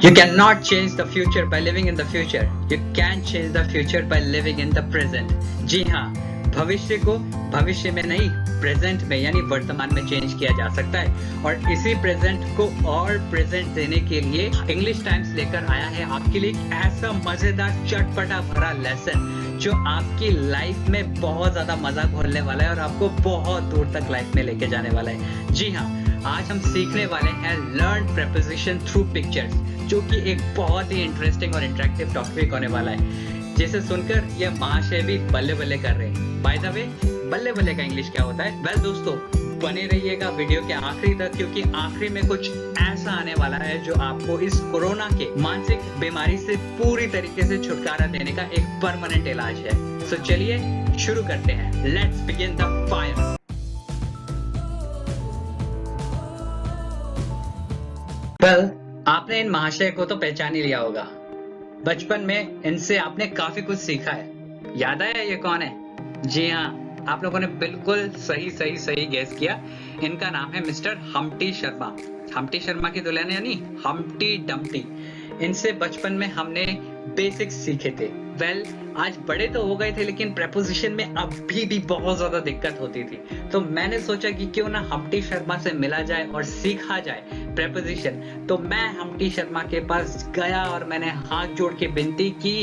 You cannot change the future by living in the future. You can change the future by living in the present. जी हाँ, भविष्य को भविष्य में नहीं, present में यानी वर्तमान में चेंज किया जा सकता है। और इसी प्रेजेंट को और प्रेजेंट देने के लिए इंग्लिश टाइम्स लेकर आया है आपके लिए एक ऐसा मजेदार चटपटा भरा लेसन जो आपकी लाइफ में बहुत ज्यादा मजा घोलने वाला है और आपको बहुत दूर तक लाइफ में लेके जाने वाला है। जी हाँ, आज हम सीखने वाले हैं लर्न प्रेपोजिशन थ्रू पिक्चर्स, जो कि एक बहुत ही इंटरेस्टिंग और इंटरेक्टिव टॉपिक होने वाला है, जिसे सुनकर ये महाशय भी बल्ले बल्ले कर रहे हैं। बाय द वे, बल्ले बल्ले का इंग्लिश क्या होता है? वेल दोस्तों, बने रहिएगा वीडियो के आखिरी तक, क्योंकि आखिरी में कुछ ऐसा आने वाला है जो आपको इस कोरोना के मानसिक बीमारी से पूरी तरीके से छुटकारा देने का एक परमानेंट इलाज है। सो चलिए शुरू करते हैं। Let's begin the fire. Well, आपने इन महाशय को तो पहचान ही लिया होगा। बचपन में इनसे आपने काफी कुछ सीखा है। याद आया ये कौन है? जी हाँ, आप लोगों ने बिल्कुल सही गेस किया। इनका नाम है mister Humpty Sharma. Humpty Sharma की दुल्हन यानी हम्टी डम्टी। इनसे बचपन में हमने बेसिक्स सीखे थे। वेल, आज बड़े तो हो गए थे, लेकिन प्रेपोजिशन में अभी भी बहुत ज्यादा दिक्कत होती थी। तो मैंने सोचा कि क्यों ना हम्टी शर्मा से मिला जाए और सीखा जाए प्रेपोजिशन। तो मैं हम्टी शर्मा के पास गया और मैंने हाथ जोड़ के विनती की,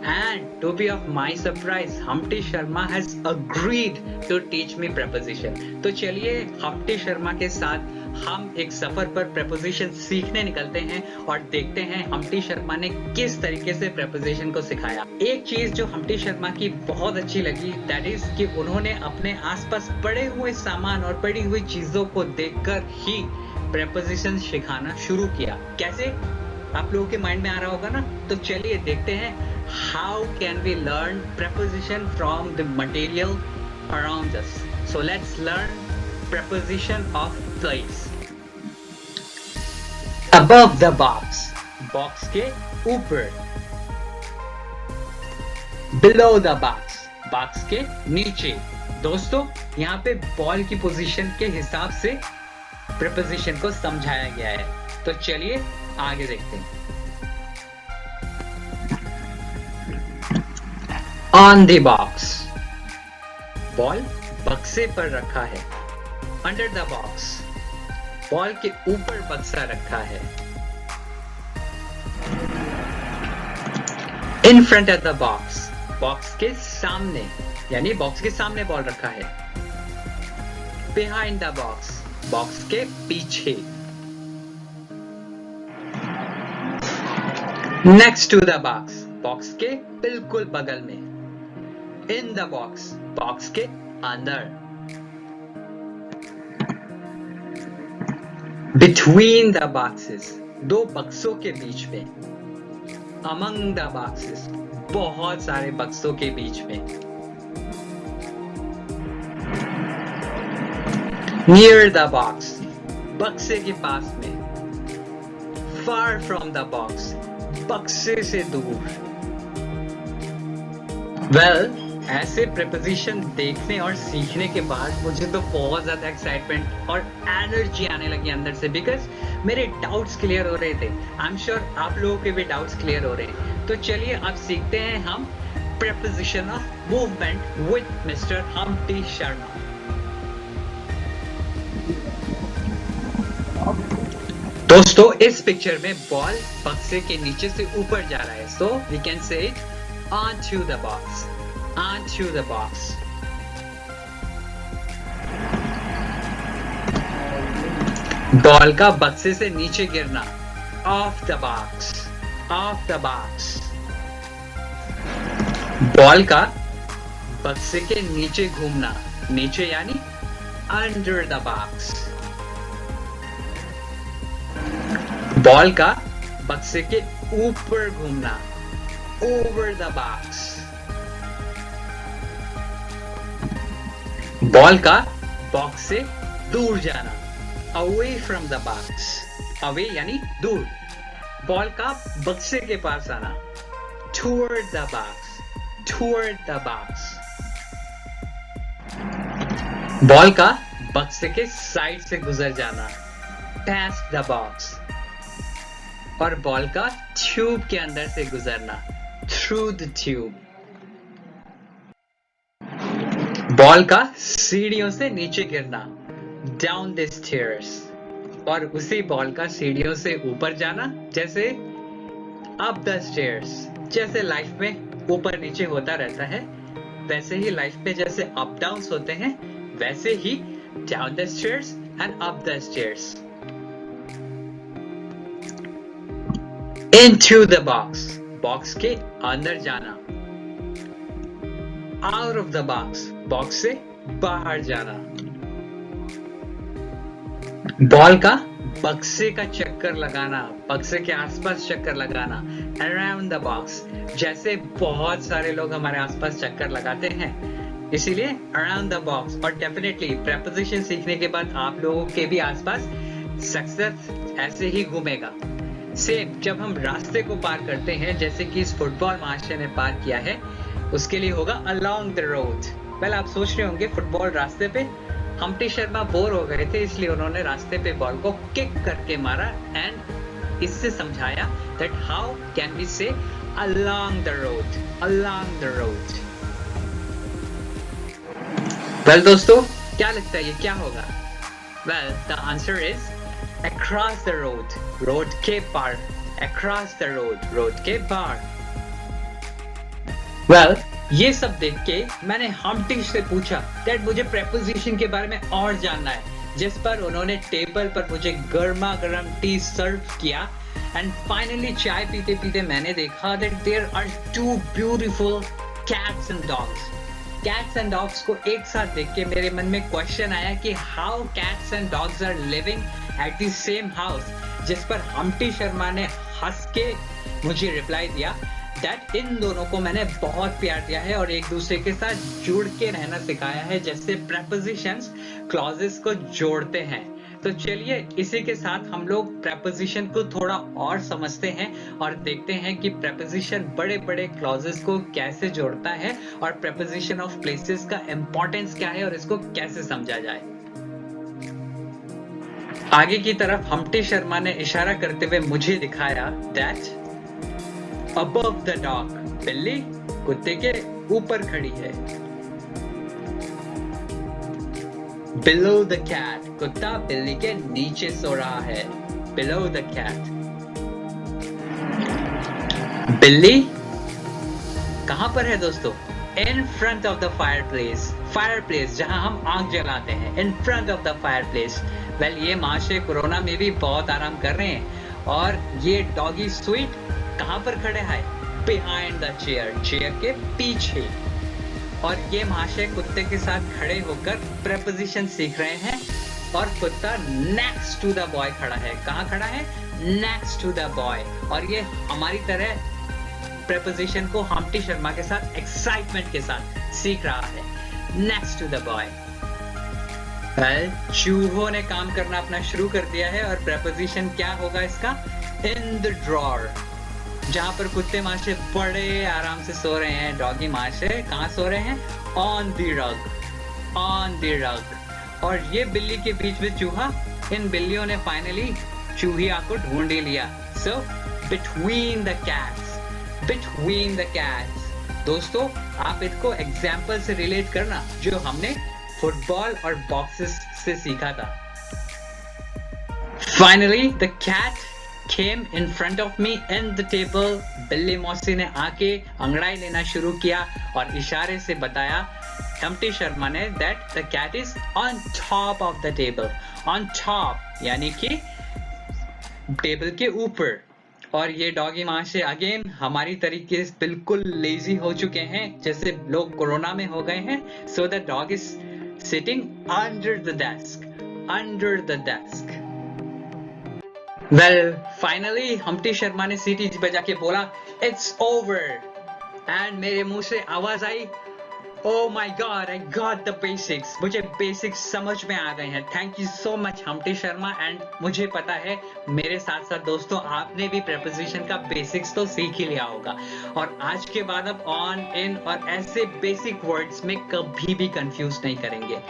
and to be of my surprise Humpty Sharma has agreed to teach me preposition. तो चलिए हम्टी शर्मा के साथ हम एक सफर पर प्रेपोजिशन सीखने निकलते हैं और देखते हैं हम्टी शर्मा ने किस तरीके से प्रेपोजिशन को सिखाया। एक चीज जो हम्टी शर्मा की बहुत अच्छी लगी, दैट इज कि उन्होंने अपने आसपास पड़े हुए सामान और पड़ी हुई चीजों को देखकर ही प्रेपोजिशन सिखाना शुरू किया। कैसे? आप लोगों के माइंड में आ रहा होगा ना? तो चलिए देखते हैं how can we learn preposition from the material around us. So let's learn preposition of place. Above the box, box के ऊपर. Below the box, box के नीचे. दोस्तों, यहाँ पे बॉल की पोजीशन के हिसाब से preposition को समझाया गया है। तो चलिए आगे देखते हैं। On the box, बॉल बक्से पर रखा है। अंडर द बॉक्स, बॉल के ऊपर बक्सा रखा है। In front of the box, box के सामने यानी बॉक्स के सामने बॉल रखा है। बिहाइंड द बॉक्स, बॉक्स के पीछे। Next to the box, box के बिल्कुल बगल में। इन द बॉक्स, बॉक्स के अंदर। Between the boxes, दो बक्सों के बीच में। Among the boxes, बहुत सारे बक्सों के बीच में। Near the box, बक्से के पास में। Far from the box, बक्से से दूर। Well, ऐसे प्रेपोजिशन देखने और सीखने के बाद मुझे तो बहुत ज्यादा एक्साइटमेंट और एनर्जी आने लगी अंदर से, बिकॉज मेरे डाउट्स क्लियर हो रहे थे। आई एम श्योर आप लोगों के भी डाउट्स क्लियर हो रहे हैं। तो चलिए अब सीखते हैं हम preposition of movement with mister Humpty Sharma. दोस्तों, इस पिक्चर में बॉल बक्से के नीचे से ऊपर जा रहा है, so we can say it onto the box. Onto the box. Ball का बक्से से नीचे गिरना। Off the box. Off the box. Ball का बक्से के नीचे घूमना। नीचे यानी under the box. बॉल का बक्से के ऊपर घूमना। Over the box. बॉल का बॉक्स से दूर जाना। Away from the box. Away यानी दूर। बॉल का बक्से के पास आना। Toward the box. Toward the box. Ball का बक्से के साइड से गुजर जाना। Past the box. और बॉल का ट्यूब के अंदर से गुजरना, थ्रू द ट्यूब। बॉल का सीढ़ियों से नीचे गिरना, डाउन द स्टेयर्स, और उसी बॉल का सीढ़ियों से ऊपर जाना, जैसे अप द स्टेयर्स। जैसे लाइफ में ऊपर नीचे होता रहता है, वैसे ही लाइफ में जैसे अप डाउन्स होते हैं, वैसे ही down the stairs and up the stairs. Into the box, box के अंदर जाना। Out of the box, box से बाहर जाना। बॉल का बक्से का चक्कर लगाना, बक्से के आसपास चक्कर लगाना, अराउंड द बॉक्स। जैसे बहुत सारे लोग हमारे आसपास चक्कर लगाते हैं, इसीलिए अराउंड द बॉक्स। और डेफिनेटली प्रेपोजिशन सीखने के बाद आप लोगों के भी आसपास सक्सेस ऐसे ही घूमेगा। सेम जब हम रास्ते को पार करते हैं, जैसे कि इस फुटबॉल महाशय ने पार किया है, उसके लिए होगा अलोंग द रोड। वेल, आप सोच रहे होंगे फुटबॉल रास्ते पे, हम्टी शर्मा बोर हो गए थे, इसलिए उन्होंने रास्ते पे बॉल को किक करके मारा एंड इससे समझाया दैट हाउ कैन वी से along the road, along the road. Well दोस्तों, क्या लगता है ये क्या होगा? Well, the answer is across the road, road के पार, अक्रॉस द रोड, रोड के पार। वेल, ये सब देख के मैंने हम्टी से पूछा दैट मुझे प्रेपोजिशन के बारे में और जानना है, जिस पर उन्होंने टेबल पर मुझे गर्मा गर्म टी सर्व किया। एंड फाइनली चाय पीते पीते मैंने देखा that there are two beautiful cats and dogs. Cats and dogs को एक साथ देख के मेरे मन में क्वेश्चन आया कि how cats and dogs are living at the same house, जिस पर हम्टी शर्मा ने हंस के मुझे रिप्लाई दिया दैट इन दोनों को मैंने बहुत प्यार दिया है और एक दूसरे के साथ जुड़ के रहना सिखाया है, जैसे प्रेपोजिशंस क्लॉजेस को जोड़ते हैं। तो चलिए इसी के साथ हम लोग प्रेपोजिशन को थोड़ा और समझते हैं और देखते हैं कि प्रेपोजिशन बड़े बड़े क्लॉजेस को कैसे जोड़ता है और प्रेपोजिशन ऑफ प्लेसेस का इंपॉर्टेंस क्या है और इसको कैसे समझा जाए। आगे की तरफ हम्टी शर्मा ने इशारा करते हुए मुझे दिखाया दैट above the dog, बिल्ली कुत्ते के ऊपर खड़ी है। below the cat, कुत्ता बिल्ली के नीचे सो रहा है। below the cat, बिल्ली कहां पर है दोस्तों? in front of the fireplace, fireplace जहां हम आग जलाते हैं, in front of the fireplace। Well, ये महाशय कोरोना में भी बहुत आराम कर रहे हैं और ये डॉगी स्वीट कहां पर खड़े हैं? बिहाइंड द चेयर, चेयर के पीछे। और ये महाशय कुत्ते के साथ खड़े होकर प्रेपोजिशन सीख रहे हैं और कुत्ता नेक्स्ट टू द बॉय खड़ा है। कहां खड़ा है? Next to the boy. और ये हमारी तरह प्रेपोजिशन को हम्टी शर्मा के साथ एक्साइटमेंट के साथ सीख रहा है, नेक्स्ट टू द बॉय। चूहों ने काम करना अपना शुरू कर दिया है और प्रेपोजिशन क्या होगा इसका? इन द ड्रॉर, जहां पर कुत्ते माशे बड़े आराम से सो रहे हैं, डॉगी माशे कहां सो रहे हैं? On the rug, on the rug. और ये बिल्ली के बीच में चूहा, इन बिल्लियों ने फाइनली चूहिया को ढूंढ ही लिया। So between the cats, between the cats. दोस्तों, आप इसको एग्जाम्पल से रिलेट करना जो हमने फुटबॉल और बॉक्सेस से सीखा था। Finally the cat came in front of me in the table। बिल्ली मौसी ने आके अंगड़ाई लेना शुरू किया और इशारे से बताया हम्टी शर्मा ने that the cat is on top of the table, on top यानी कि टेबल के ऊपर। और ये डॉगी महाशय अगेन हमारी तरीके से बिल्कुल लेजी हो चुके हैं, जैसे लोग कोरोना में हो गए हैं। so the dog is sitting under the desk, under the desk। Well, finally Humpty Sharma ने सीटी बजा के बोला इट्स ओवर एंड मेरे मुंह से आवाज आई oh my god, I got the basics. मुझे बेसिक्स समझ में आ गए हैं। Thank you so much Humpty Sharma. And मुझे पता है मेरे साथ साथ दोस्तों आपने भी प्रेपोजिशन का बेसिक्स तो सीख ही लिया होगा और आज के बाद अब ऑन, इन और ऐसे बेसिक वर्ड्स में कभी भी कंफ्यूज नहीं करेंगे।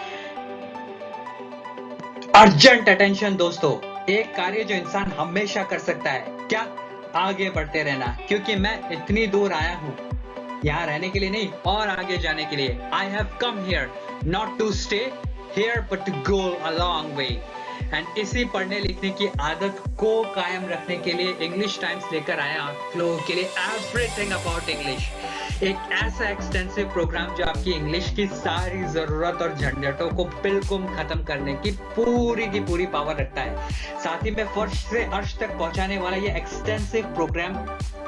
अर्जेंट अटेंशन दोस्तों, एक कार्य जो इंसान हमेशा कर सकता है क्या आगे बढ़ते रहना, क्योंकि मैं इतनी दूर आया हूँ यहाँ रहने के लिए नहीं और आगे जाने के लिए। I have come here not to stay here but to go a long way. And इसी पढ़ने लिखने की आदत को कायम रखने के लिए इंग्लिश टाइम्स लेकर आया आप लोगों के लिए एवरीथिंग अबाउट इंग्लिश, एक ऐसा एक्सटेंसिव प्रोग्राम जो आपकी इंग्लिश की सारी जरूरत और झंझटों को बिल्कुल खत्म करने की पूरी पावर रखता है। साथ ही में फर्श से अर्श तक पहुंचाने वाला ये एक्सटेंसिव प्रोग्राम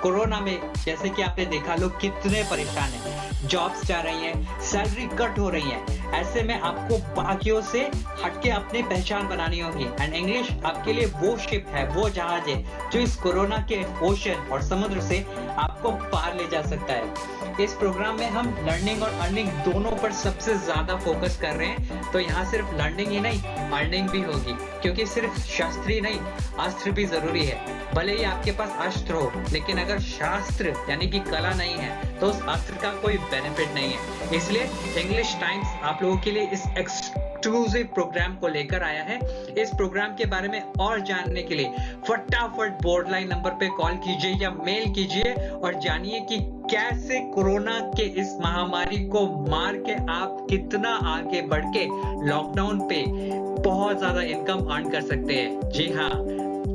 कोरोना में, जैसे कि आपने देखा, लोग कितने परेशान हैं, जॉब्स जा रही हैं, सैलरी कट हो रही है। ऐसे में आपको बाकियों से हटके अपनी पहचान बनानी होगी। एंड इंग्लिश आपके लिए वो शिप है, वो जहाज है जो इस कोरोना के ओशन और समुद्र से आपको पार ले जा सकता है। इस प्रोग्राम में हम लर्निंग और अर्निंग दोनों पर सबसे ज्यादा फोकस कर रहे हैं। तो यहाँ सिर्फ लर्निंग ही नहीं, अर्निंग भी होगी, क्योंकि सिर्फ शास्त्र ही नहीं, अस्त्र भी जरूरी है। भले ही आपके पास अस्त्र हो, लेकिन अगर शास्त्र यानी कि कला नहीं है तो उस अस्त्र का कोई बेनिफिट नहीं है। इसलिए इंग्लिश टाइम्स आप लोगों के लिए इस एक्सक्लूसिव प्रोग्राम को लेकर आया है। इस प्रोग्राम के बारे में और जानने के लिए फटाफट बोर्ड लाइन नंबर पे कॉल कीजिए या मेल कीजिए और जानिए कि कैसे कोरोना के इस महामारी को मार के आप कितना आगे बढ़ के लॉकडाउन पे बहुत ज्यादा इनकम अर्न कर सकते हैं। जी हाँ,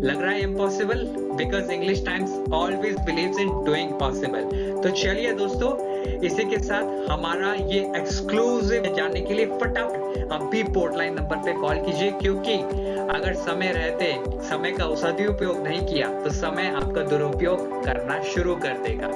लग रहा है impossible, because English times always believes in doing possible. तो चलिए दोस्तों, इसी के साथ हमारा ये एक्सक्लूसिव जानने के लिए फटाफट अभी बोर्ड लाइन नंबर पे कॉल कीजिए, क्योंकि अगर समय रहते समय का सदुपयोग नहीं किया तो समय आपका दुरुपयोग करना शुरू कर देगा।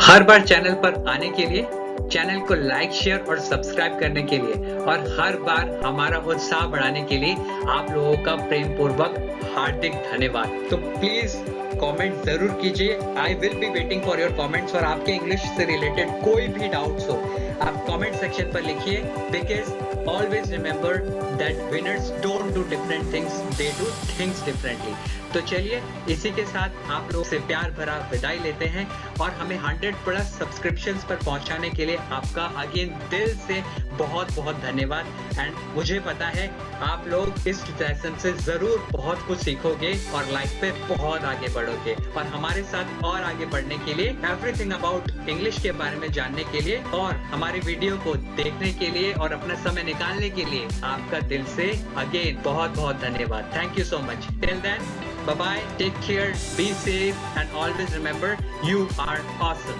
हर बार चैनल पर आने के लिए, चैनल को लाइक, शेयर और सब्सक्राइब करने के लिए और हर बार हमारा उत्साह बढ़ाने के लिए आप लोगों का प्रेम पूर्वक हार्दिक धन्यवाद। तो प्लीज कमेंट जरूर कीजिए। I will be waiting for your comments. और आपके इंग्लिश से रिलेटेड कोई भी डाउट्स हो आप कमेंट सेक्शन पर लिखिए, because always remember that winners don't do different things, they do things differently. तो चलिए, इसी के साथ आप लोग से प्यार भरा विदाई लेते हैं और हमें 100+ सब्सक्रिप्शंस पर पहुंचाने के लिए आपका अगेन दिल से बहुत बहुत धन्यवाद। एंड मुझे पता है आप लोग इस लेसन से जरूर बहुत कुछ सीखोगे और लाइफ पे बहुत आगे बढ़ोगे। और हमारे साथ और आगे बढ़ने के लिए, एवरीथिंग अबाउट इंग्लिश के बारे में जानने के लिए और हमारी वीडियो को देखने के लिए और अपना समय निकालने के लिए आपका दिल से अगेन बहुत बहुत धन्यवाद। Thank you so much. Till then, bye bye, take care, be safe and always remember you are awesome.